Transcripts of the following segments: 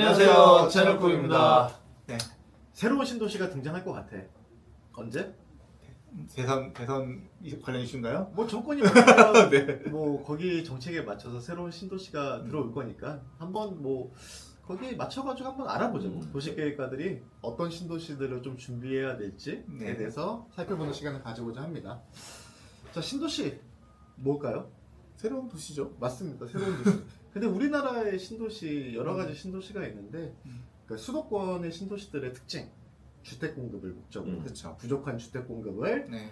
안녕하세요, 채널꾸입니다. 네. 새로운 신도시가 등장할 것 같아. 언제? 대선 관련 이슈인가요? 뭐 정권이 바뀌면 네. 뭐 거기 정책에 맞춰서 새로운 신도시가 들어올 거니까 한번 뭐 거기에 맞춰가지고 한번 알아보죠. 도시계획가들이 어떤 신도시들을 좀 준비해야 될지에 네. 대해서 살펴보는 시간을 가지고자 합니다. 자, 신도시 뭘까요? 새로운 도시죠. 맞습니다. 새로운 도시. 근데 우리나라의 신도시 여러 가지 신도시가 있는데 그러니까 수도권의 신도시들의 특징, 주택 공급을 목적으로 그렇죠. 부족한 주택 공급을 네.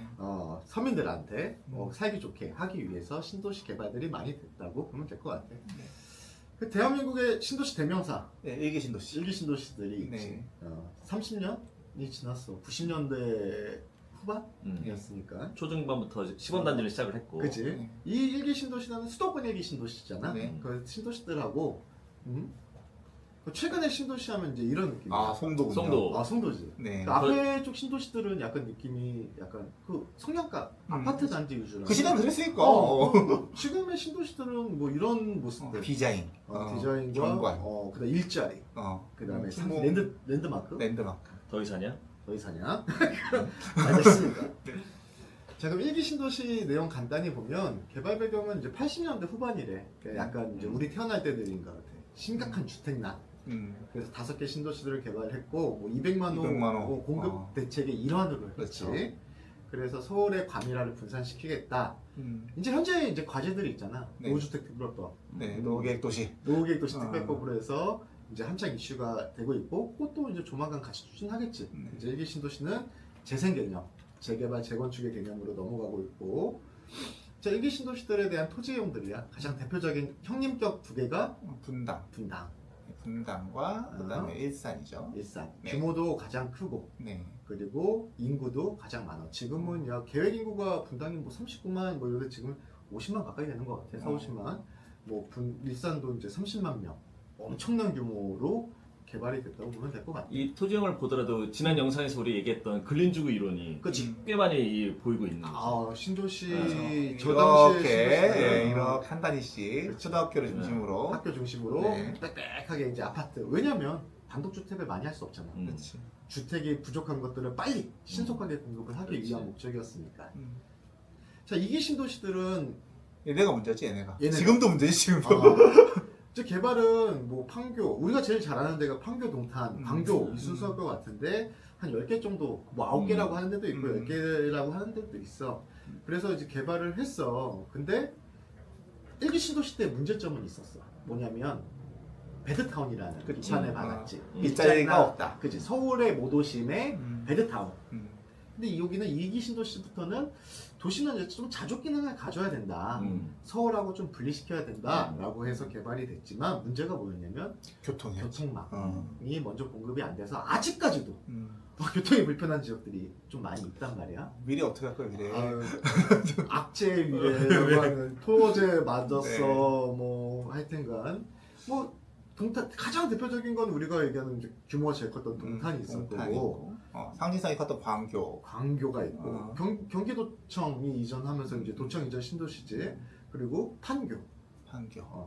서민들한테 살기 좋게 하기 위해서 신도시 개발들이 많이 됐다고 보면 될 것 같아요. 그 대한민국의 신도시 대명사 네, 일기 신도시. 일기 신도시들이 있지. 네. 30년이 지났어. 90년대 후반이었으니까. 초중반부터 시범단지를 시작을 했고. 그치? 네. 이 일기 신도시는 수도권 일기 신도시잖아. 네. 그 신도시들하고 그 최근에 신도시 하면 이제 이런 느낌이야. 아, 송도군요. 송도. 송도지. 네. 그 앞에 쪽 신도시들은 약간 느낌이 약간 그 성냥가 아파트 단지 위주로. 그 시대는 그랬으니까. 지금의 신도시들은 뭐 이런 모습들. 디자인. 디자인과 경관. 그다음 일자리. 그다음에 규모. 랜드마크. 랜드마크. 더 이상이야? 더 이상이야? 알겠습니다. 자, 그럼 일기 신도시 내용 간단히 보면 개발 배경은 이제 80년대 후반이래. 그러니까 약간 이제 우리 태어날 때들인 것 같아. 심각한 주택난. 그래서 5개 신도시들을 개발했고 뭐 200만 호, 200만 호. 공급 대책의 일환으로 했지. 그렇죠. 그래서 서울의 과밀화를 분산시키겠다. 이제 현재 이제 과제들이 있잖아. 네. 노후주택 특별법, 네. 노후계획 도시. 노후계획 도시 아. 특별법으로 해서 이제 한창 이슈가 되고 있고, 그것도 이제 조만간 같이 추진하겠지. 네. 이제 일기 신도시는 재생 개념, 재개발, 재건축의 개념으로 넘어가고 있고, 자, 일기 신도시들에 대한 토지 이용들이야. 가장 대표적인 형님격 두 개가 분당. 분당과 그다음에 일산이죠. 일산. 네. 규모도 가장 크고, 네. 그리고 인구도 가장 많아. 지금은 야 계획 인구가 분당이 뭐 39만 뭐 이런데 지금 50만 가까이 되는 것 같아. 4, 50만. 뭐 일산도 이제 30만 명. 엄청난 규모로 개발이 됐다고 보면 될 것 같아. 이 토지형을 보더라도 지난 영상에서 우리 얘기했던 근린주거 이론이 그치. 꽤 많이 보이고 있는 거죠. 신도시 그래서 저 당시에 이렇게 신도시들은 이렇게 한 단위씩 그렇지. 초등학교를 중심으로. 학교 중심으로 네. 빽빽하게 이제 아파트. 왜냐면 단독주택을 많이 할 수 없잖아. 그렇지. 주택이 부족한 것들을 빨리 신속하게 공급을 하기 그렇지. 위한 목적이었으니까. 자, 이기 신도시들은 얘네가 문제지 얘네가. 얘네가. 지금도 문제지 지금도. 이제 개발은 뭐 판교, 우리가 제일 잘하는 데가 판교, 동탄, 광교 이 순서일 것 같은데 한 10개 정도, 뭐 9개라고 하는 데도 있고 10개라고 하는 데도 있어. 그래서 이제 개발을 했어. 근데 일기 신도시 때 문제점은 있었어. 뭐냐면 베드타운이라는 그치. 비판을 받았지. 일자리가 없다. 그치. 서울의 모도심의 베드타운. 음. 근데 여기는 이기 신도시부터는 도시는 이제 좀 자족 기능을 가져야 된다. 음. 서울하고 좀 분리시켜야 된다라고 해서 개발이 됐지만 문제가 뭐였냐면 교통이요. 교통망이 먼저 공급이 안 돼서 아직까지도 교통이 불편한 지역들이 좀 많이 있단 말이야. 미래 어떻게 할 거야 미래. 악재 위에라고 하는 토제 맞았어. 네. 뭐 하여튼간 뭐 동탄 가장 대표적인 건 우리가 얘기하는 이제 규모가 제일 컸던 동탄이 있었고 동탄이 있고. 상징성이 컸던 광교. 광교가 있고 경기도청이 이전하면서 이제 도청 이전 신도시지. 그리고 판교.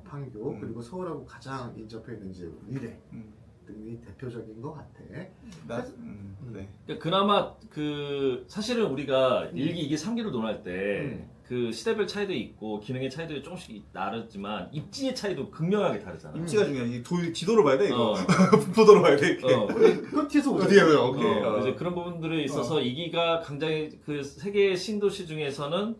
판교 그리고 서울하고 가장 인접해 있는 이제 위례 등이 대표적인 것 같아. 네. 그러니까 그나마 그 사실은 우리가 1기, 2기, 3기를 논할 때 그 시대별 차이도 있고 기능의 차이도 조금씩 나르지만 입지의 차이도 극명하게 다르잖아. 입지가 중요해. 지도로 봐야 돼 이거. 어. 분포도로 봐야 돼 이렇게. 그건 뒤에서 오죠. 어디에요? 오케이. 이제 그런 부분들에 있어서 2기가 굉장히 그 세계 신도시 중에서는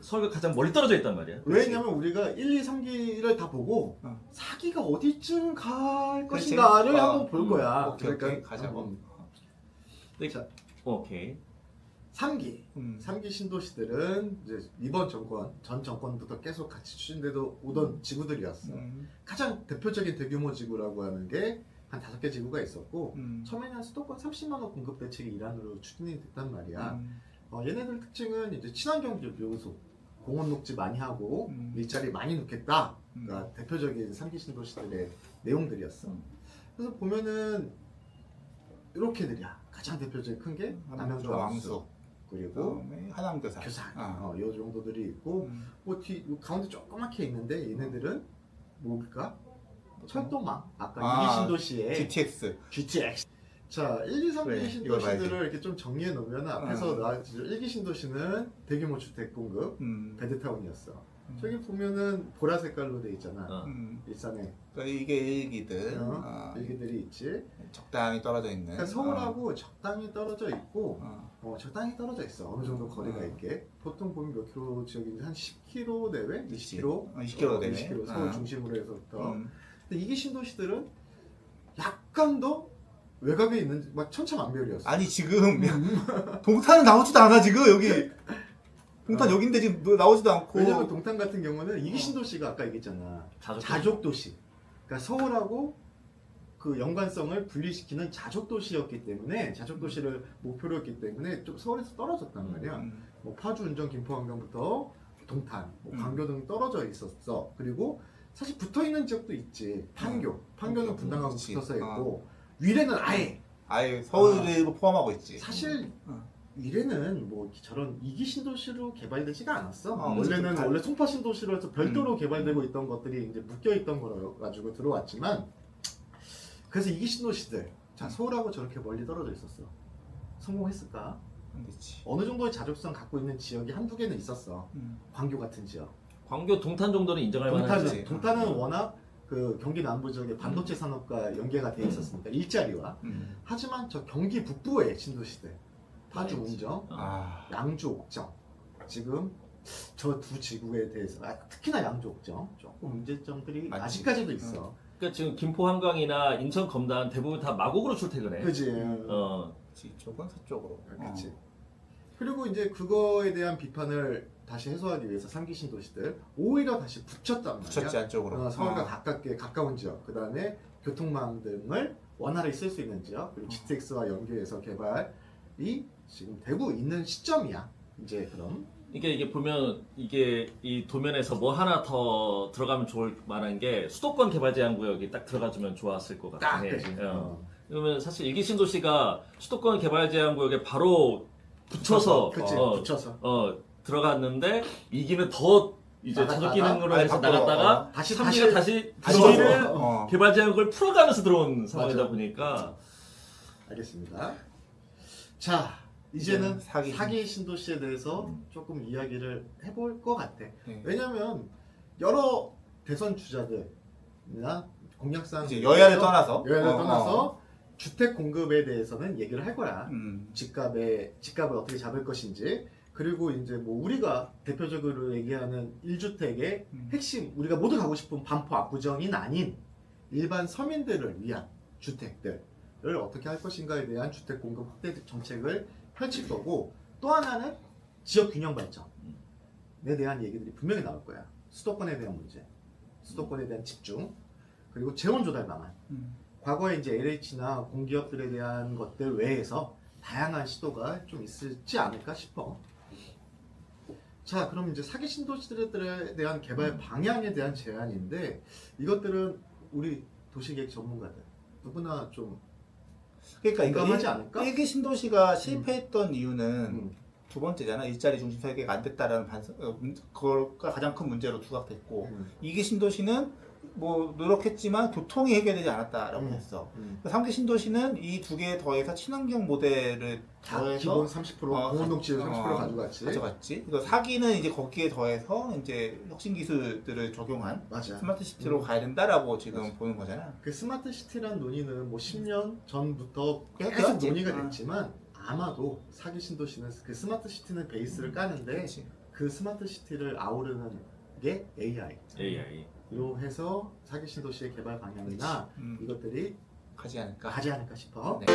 서울과 가장 멀리 떨어져 있단 말이야. 왜냐면 우리가 1, 2, 3기를 다 보고 4기가 어디쯤 갈 그렇지. 것인가를 한번 볼 거야. 오케이, 가자. 자, 오케이. 3기. 3기 신도시들은 이제 이번 정권, 전 정권부터 계속 같이 추진돼도 오던 지구들이었어. 가장 대표적인 대규모 지구라고 하는 게 한 5개 지구가 있었고 처음에는 수도권 30만 호 공급 대책의 일환으로 추진이 됐단 말이야. 얘네들 특징은 이제 친환경 요소, 공원 녹지 많이 하고 일자리 많이 놓겠다. 가 대표적인 3기 신도시들의 내용들이었어. 그래서 보면은 이렇게들이야. 가장 대표적인 큰 게 남양주 왕수, 그리고 하남교사, 교산, 요 정도들이 있고 뭐 가운데 조그맣게 있는데 얘네들은 뭘까? 철도망, 아까 아, 이기 신도시의 GTX. GTX. 자, 1, 2, 3기 그래, 이거 신도시들을 봐야지. 이렇게 좀 정리해 놓으면 앞에서 나왔죠. 1기 신도시는 대규모 주택 공급, 베드타운이었어. 저기 보면은 보라 색깔로 돼 있잖아. 일산에 그러니까 이게 일기들. 일기들이 있지. 적당히 떨어져 있는. 그러니까 서울하고 적당히 떨어져 있고, 적당히 떨어져 있어. 어느 정도 거리가 있게. 보통 보면 몇 킬로 지역인지 한 10킬로 내외, 20킬로, 20킬로 내외. 20킬로 서울 중심으로 해서부터. 근데 이기 신도시들은 약간 더 외곽에 있는 막 천차만별이었어. 아니 지금 동탄은 나오지도 않아 지금 여기. 동탄 여긴데 지금 뭐 나오지도 않고. 왜냐면 동탄 같은 경우는 이기 신도시가 아까 얘기했잖아. 자족 도시. 그러니까 서울하고 그 연관성을 분리시키는 자족 도시였기 때문에 자족 도시를 목표로 했기 때문에 좀 서울에서 떨어졌단 말이야. 뭐 파주, 운정, 김포, 한강부터 동탄, 뭐 광교 등 떨어져 있었어. 그리고 사실 붙어 있는 지역도 있지. 판교는 분당하고 그치. 붙어서 있고 위례는 아예 서울을 포함하고 있지. 사실 위례는 뭐 저런 이기 신도시로 개발되지가 않았어. 원래 송파 신도시로 해서 별도로 개발되고 있던 것들이 이제 묶여 있던 거라 가지고 들어왔지만 그래서 이기 신도시들 자 서울하고 저렇게 멀리 떨어져 있었어. 성공했을까? 그렇지. 어느 정도의 자족성 갖고 있는 지역이 한두 개는 있었어. 광교 같은 지역. 광교 동탄 정도는 인정할 만하지. 동탄은 워낙 그 경기 남부 지역에 반도체 산업과 연계가 돼 있었으니까 일자리와. 하지만 저 경기 북부의 신도시들 파주, 운정, 양주, 옥정 지금 저 두 지구에 대해서 특히나 양주, 옥정 조금 문제점들이 맞지. 아직까지도 있어. 그러니까 지금 김포 한강이나 인천 검단 대부분 다 마곡으로 출퇴근해. 그지? 이쪽은 서쪽으로. 그렇지. 그리고 이제 그거에 대한 비판을 다시 해소하기 위해서 3기 신도시들 오히려 다시 붙였단 말이야. 붙였지 안쪽으로. 서울과 가까운 지역, 그 다음에 교통망 등을 원활히 쓸 수 있는 지역, 그리고 GTX와 연계해서 개발이 지금 되고 있는 시점이야. 이제 그럼. 이게 보면 이게 이 도면에서 뭐 하나 더 들어가면 좋을 만한 게 수도권 개발 제한 구역이 딱 들어가주면 좋았을 것 같아. 그치. 그러면 사실 일기 신도시가 수도권 개발 제한 구역에 바로 붙여서 들어갔는데 이기는 더 이제 나갔다가? 자족 기능으로 해서 밖으로, 나갔다가 다시 3기가 다시 들어와서. 들어와서 개발 제한을 풀어가면서 들어온 상황이다 맞아. 보니까 알겠습니다. 자, 이제는 사기. 사기 신도시에 대해서 조금 이야기를 해볼 것 같아. 네. 왜냐면 여러 대선 주자들이나 공약상 이제 여야를 떠나서 주택 공급에 대해서는 얘기를 할 거야. 음. 집값을 어떻게 잡을 것인지. 그리고 이제 뭐 우리가 대표적으로 얘기하는 1주택의 핵심, 우리가 모두 가고 싶은 반포 압구정이 아닌 일반 서민들을 위한 주택들을 어떻게 할 것인가에 대한 주택 공급 확대 정책을 펼칠 거고, 또 하나는 지역 균형 발전에 대한 얘기들이 분명히 나올 거야. 수도권에 대한 문제, 수도권에 대한 집중, 그리고 재원 조달 방안. 과거에 이제 LH나 공기업들에 대한 것들 외에서 다양한 시도가 좀 있을지 않을까 싶어. 자, 그럼 이제 사기 신도시들에 대한 개발 방향에 대한 제안인데, 이것들은 우리 도시계획 전문가들 누구나 좀 그러니까 공감하지 않을까? 일기 신도시가 실패했던 이유는 두 번째잖아. 일자리 중심 설계가 안 됐다라는 그걸가 가장 큰 문제로 두각됐고, 이기 신도시는 뭐 노력했지만 교통이 해결되지 않았다라고 했어. 3기 신도시는 이 두 개에 더해서 친환경 모델을 더해서 기본 30%, 공원동치를 30% 가져갔지. 그래서 4기는 이제 거기에 더해서 이제 혁신 기술들을 적용한 맞아. 스마트 시티로 가야 된다라고 지금 보는 거잖아. 그 스마트 시티란 논의는 뭐 10년 전부터 계속 그렇지. 논의가 됐지만, 아마도 사기 신도시는 그 스마트 시티는 베이스를 까는데 그렇지. 그 스마트 시티를 아우르는 게 AI. 로 해서 사기 신도시의 개발 방향이나 이것들이 가지 않을까 가지 않을까 싶어. 네.